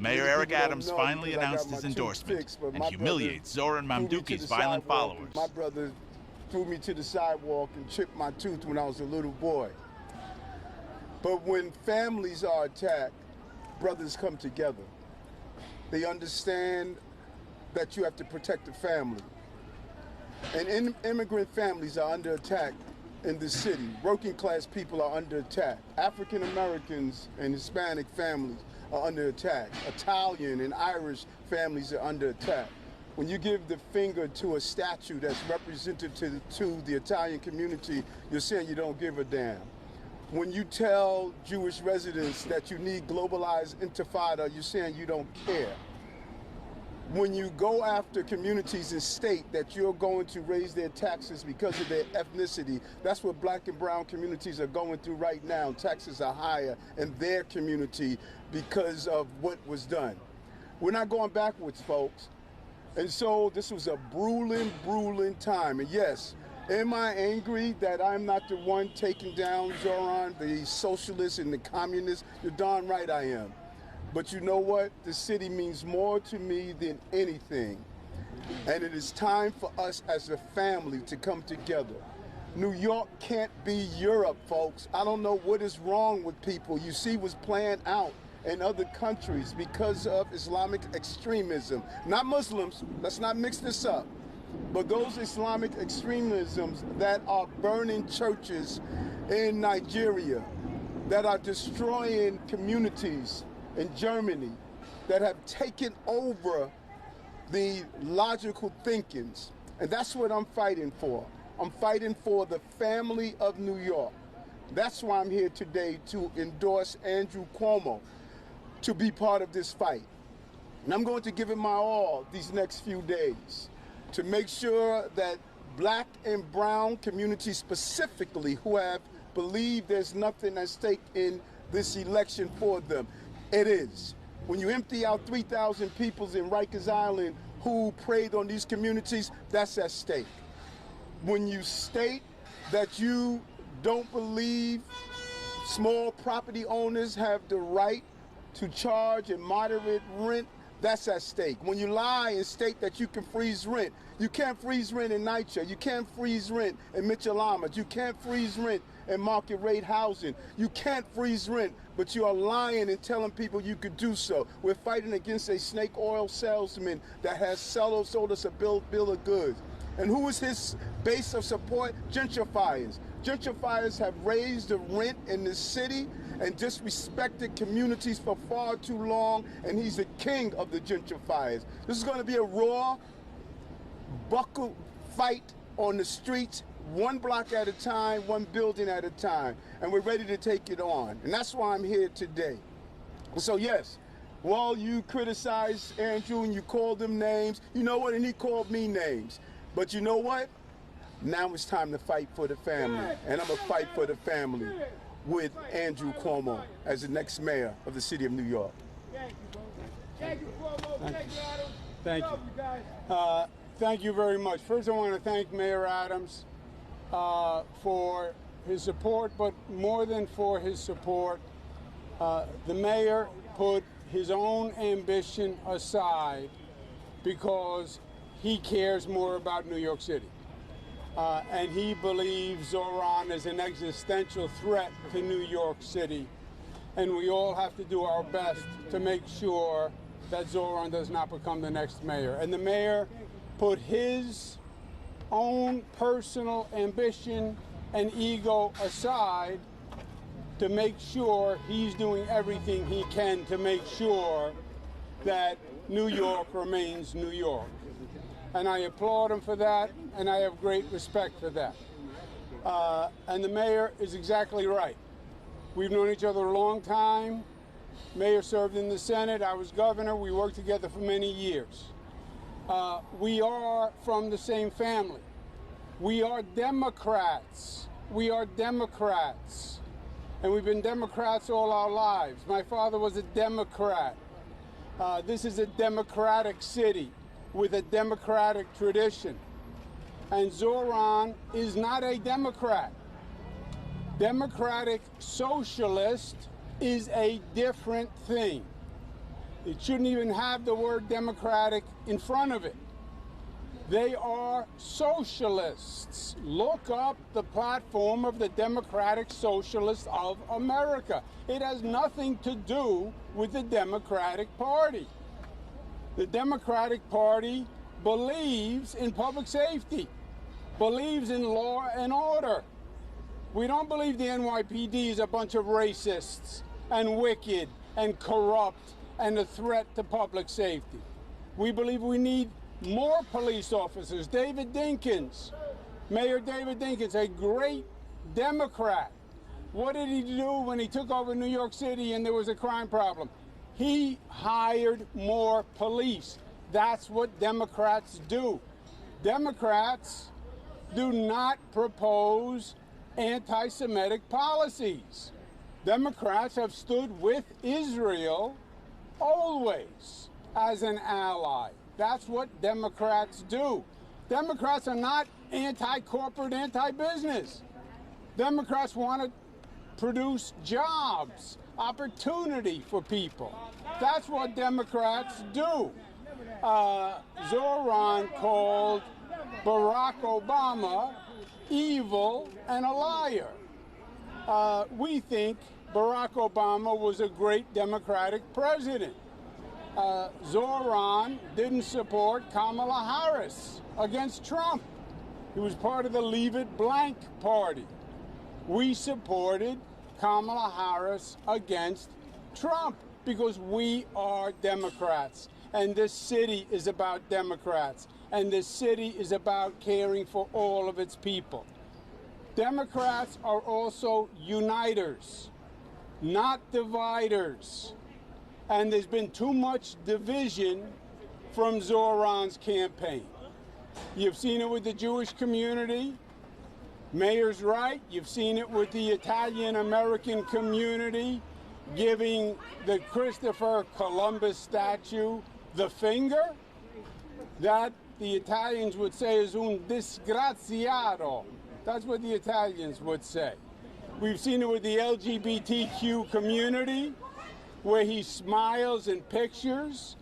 Mayor Eric Adams finally announced his endorsement and humiliates Zohran Mamduki's violent followers. My brother threw me to the sidewalk and chipped my tooth when I was a little boy. But when families are attacked, brothers come together. They understand that you have to protect the family. And immigrant families are under attack in the city. Working class people are under attack. African Americans and Hispanic families are under attack. Italian and Irish families are under attack. When you give the finger to a statue that's representative to the Italian community, you're saying you don't give a damn. When you tell Jewish residents that you need globalized intifada, you're saying you don't care. When you go after communities and state that you're going to raise their taxes because of their ethnicity, that's what black and brown communities are going through right now. Taxes are higher in their community because of what was done. We're not going backwards, folks. And so this was a grueling time. And yes, am I angry that I'm not the one taking down Zohran, the socialists and the communists? You're darn right I am. But you know what? The city means more to me than anything. And it is time for us as a family to come together. New York can't be Europe, folks. I don't know what is wrong with people. You see what's playing out in other countries because of Islamic extremism. Not Muslims, let's not mix this up. But those Islamic extremisms that are burning churches in Nigeria, that are destroying communities in Germany, that have taken over the logical thinkings. And that's what I'm fighting for. I'm fighting for the family of New York. That's why I'm here today to endorse Andrew Cuomo to be part of this fight. And I'm going to give it my all these next few days to make sure that black and brown communities specifically who have believed there's nothing at stake in this election for them, it is. When you empty out 3,000 people in Rikers Island who preyed on these communities, that's at stake. When you state that you don't believe small property owners have the right to charge a moderate rent, that's at stake. When you lie and state that you can freeze rent, you can't freeze rent in NYCHA, you can't freeze rent in Mitchell-Lamas, you can't freeze rent in market rate housing, you can't freeze rent, but you are lying and telling people you could do so. We're fighting against a snake oil salesman that has sold us a bill of goods. And who is his base of support? Gentrifiers. Gentrifiers have raised the rent in this city and disrespected communities for far too long, and he's the king of the gentrifiers. This is going to be a raw, buckle fight on the streets, one block at a time, one building at a time, and we're ready to take it on. And that's why I'm here today. So yes, while you criticize Andrew and you called him names, you know what, and he called me names. But you know what? Now it's time to fight for the family, and I'm going to fight for the family with Andrew Cuomo as the next mayor of the city of New York. Thank you, bro. Thank you, Cuomo. Thank you, Adams. Thank Love you. Guys. Thank you very much. First, I want to thank Mayor Adams for his support, but more than for his support, the mayor put his own ambition aside because he cares more about New York City. And he believes Zohran is an existential threat to New York City. And we all have to do our best to make sure that Zohran does not become the next mayor. And the mayor put his own personal ambition and ego aside to make sure he's doing everything he can to make sure that New York remains New York. And I applaud him for that, and I have great respect for that. And the mayor is exactly right. We've known each other a long time. Mayor served in the Senate, I was governor, we worked together for many years. We are from the same family. We are Democrats. We are Democrats. And we've been Democrats all our lives. My father was a Democrat. This is a democratic city with a democratic tradition. And Zohran is not a Democrat. Democratic socialist is a different thing. It shouldn't even have the word democratic in front of it. They are socialists. Look up the platform of the Democratic Socialists of America. It has nothing to do with the Democratic Party. The Democratic Party believes in public safety, believes in law and order. We don't believe the NYPD is a bunch of racists and wicked and corrupt and a threat to public safety. We believe we need more police officers. David Dinkins, Mayor David Dinkins, a great Democrat. What did he do when he took over New York City and there was a crime problem? He hired more police. That's what Democrats do. Democrats do not propose anti-Semitic policies. Democrats have stood with Israel always as an ally. That's what Democrats do. Democrats are not anti-corporate, anti-business. Democrats want to produce jobs, opportunity for people. That's what Democrats do. Zohran called Barack Obama evil and a liar. We think Barack Obama was a great Democratic president. Zohran didn't support Kamala Harris against Trump. He was part of the Leave It Blank party. We supported Kamala Harris against Trump because we are Democrats. And this city is about Democrats. And this city is about caring for all of its people. Democrats are also uniters, not dividers. And there's been too much division from Zohran's campaign. You've seen it with the Jewish community. Mayor's right. You've seen it with the Italian-American community giving the Christopher Columbus statue the finger. That the Italians would say is un disgraziato. That's what the Italians would say. We've seen it with the LGBTQ community, where he smiles in pictures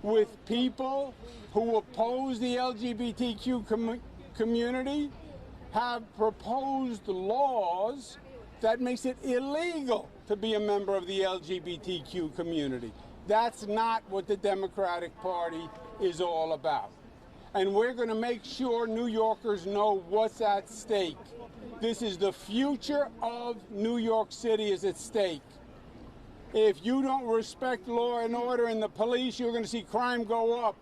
with people who oppose the LGBTQ community, have proposed laws that makes it illegal to be a member of the LGBTQ community. That's not what the Democratic Party is all about. And we're going to make sure New Yorkers know what's at stake. This is the future of New York City is at stake. If you don't respect law and order and the police, you're going to see crime go up.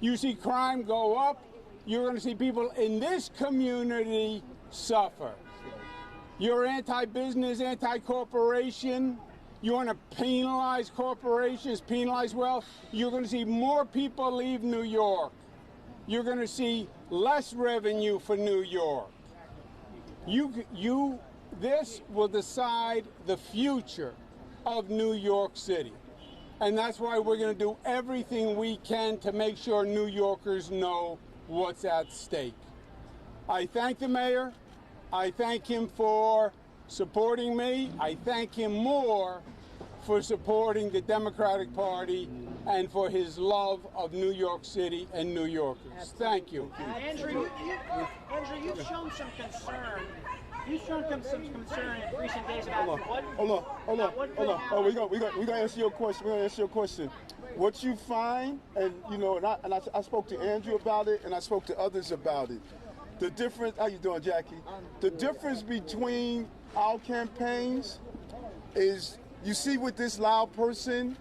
You see crime go up, you're going to see people in this community suffer. You're anti-business, anti-corporation. You want to penalize corporations, penalize wealth. You're going to see more people leave New York. You're going to see less revenue for New York. This will decide the future of New York City. And that's why we're going to do everything we can to make sure New Yorkers know what's at stake. I thank the mayor. I thank him for supporting me. I thank him more for supporting the Democratic Party and for his love of New York City and New Yorkers. Thank you. Andrew, you've shown some concern. You've shown some concern in recent days about what... Hold on. Oh, we gonna answer your question. We're gonna answer your question. What you find, and you know, and I spoke to Andrew about it, and I spoke to others about it. The difference. How you doing, Jackie? The difference between our campaigns is, you see, with this loud person,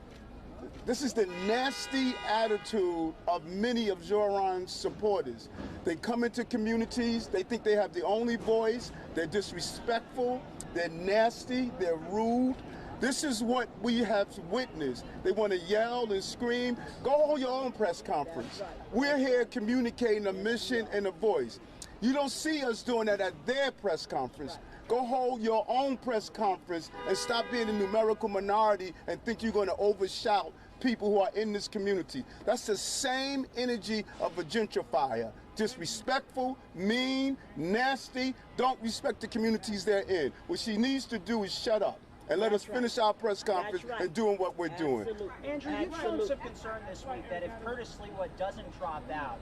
this is the nasty attitude of many of Zohran's supporters. They come into communities, they think they have the only voice, they're disrespectful, they're nasty, they're rude. This is what we have witnessed. They want to yell and scream. Go hold your own press conference. We're here communicating a mission and a voice. You don't see us doing that at their press conference. Go hold your own press conference and stop being a numerical minority and think you're going to overshout people who are in this community. That's the same energy of a gentrifier. Disrespectful, mean, nasty, don't respect the communities they're in. What she needs to do is shut up. and let us finish our press conference and doing what we're doing. Andrew, you've shown some concern this week that if Curtis Leawood doesn't drop out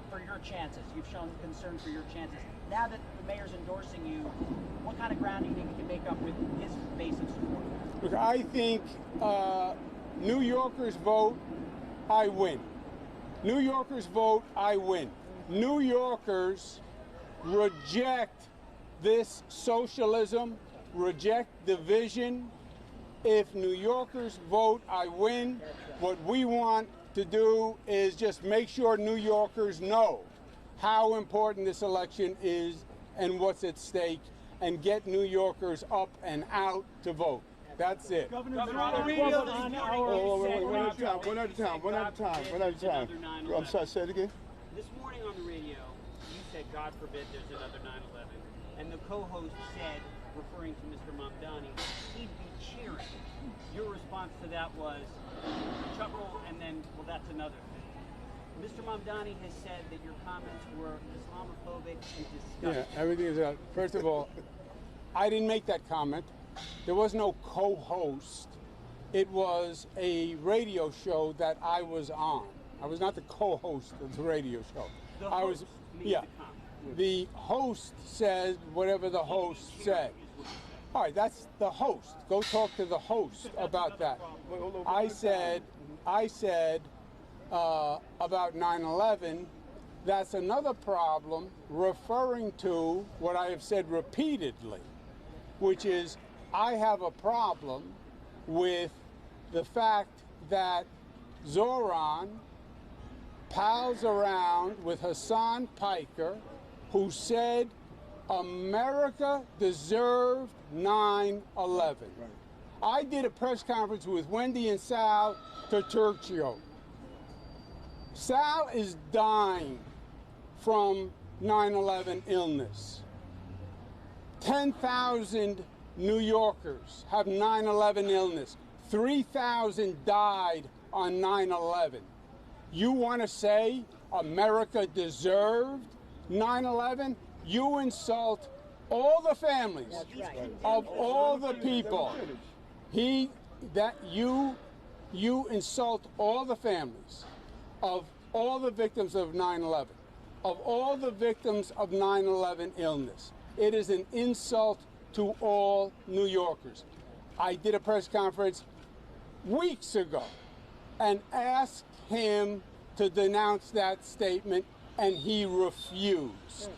for your chances, you've shown concern for your chances. Now that the mayor's endorsing you, what kind of ground do you think you can make up with his base of support? Look, I think New Yorkers vote, I win. New Yorkers vote, I win. New Yorkers reject this socialism, reject division. If New Yorkers vote, I win. What we want to do is just make sure New Yorkers know how important this election is and what's at stake, and get New Yorkers up and out to vote. That's it. Governor, on the radio this morning, One at a time. I'm sorry, say it again. This morning on the radio, you said, God forbid there's another 9/11. And the co-host said, referring to Mr. Mamdani, he'd be cheering. Your response to that was a chuckle and then, well, that's another thing. Mr. Mamdani has said that your comments were Islamophobic and disgusting. Yeah, everything is out. First of all, I didn't make that comment. There was no co-host. It was a radio show that I was on. I was not the co-host of the radio show. The I was, host made yeah. the comment. The host said whatever the host said. All right, that's the host. Go talk to the host about that. I said about 9/11, that's another problem, referring to what I have said repeatedly, which is I have a problem with the fact that Zohran pals around with Hassan Piker, who said America deserved 9/11. I did a press conference with Wendy and Sal Turturcio. Sal is dying from 9/11 illness. 10,000 New Yorkers have 9/11 illness. 3,000 died on 9/11. You want to say America deserved 9/11? You insult all the families of all the people. You insult all the families of all the victims of 9/11, of all the victims of 9/11 illness. It is an insult to all New Yorkers. I did a press conference weeks ago and asked him to denounce that statement, and he refused.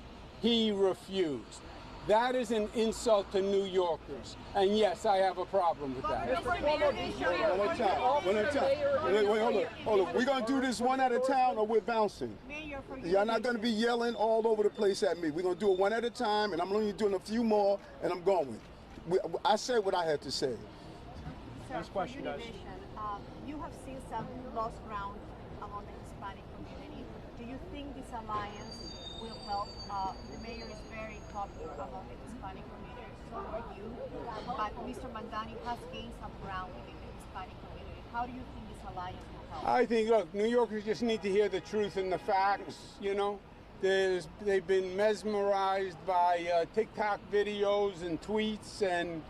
He refused. That is an insult to New Yorkers. And yes, I have a problem with that. One at a time. Wait, hold on. We're going to do this one at a time or we're bouncing. Y'all not going to be yelling all over the place at me. We're going to do it one at a time, and I'm only doing a few more, and I'm going. I said what I had to say. Next question, guys. You have seen some lost ground among the Hispanic community. Do you think this alliance will help? The mayor is very popular among the Hispanic community, so are you. But Mr. Mamdani has gained some ground within the Hispanic community. How do you think this alliance will help? I think, look, New Yorkers just need to hear the truth and the facts, you know. They've been mesmerized by TikTok videos and tweets and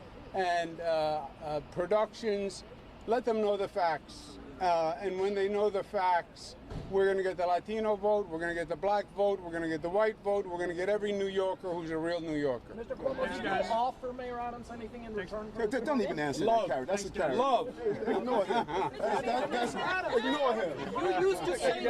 productions. Let them know the facts. And when they know the facts, we're going to get the Latino vote, we're going to get the black vote, we're going to get the white vote, we're going to get every New Yorker who's a real New Yorker. Mr. Cuomo, do you offer Mayor Adams anything in return for Don't even answer that, Carrie. That's a carrot. Love. Ignore him. Ignore him. You used to say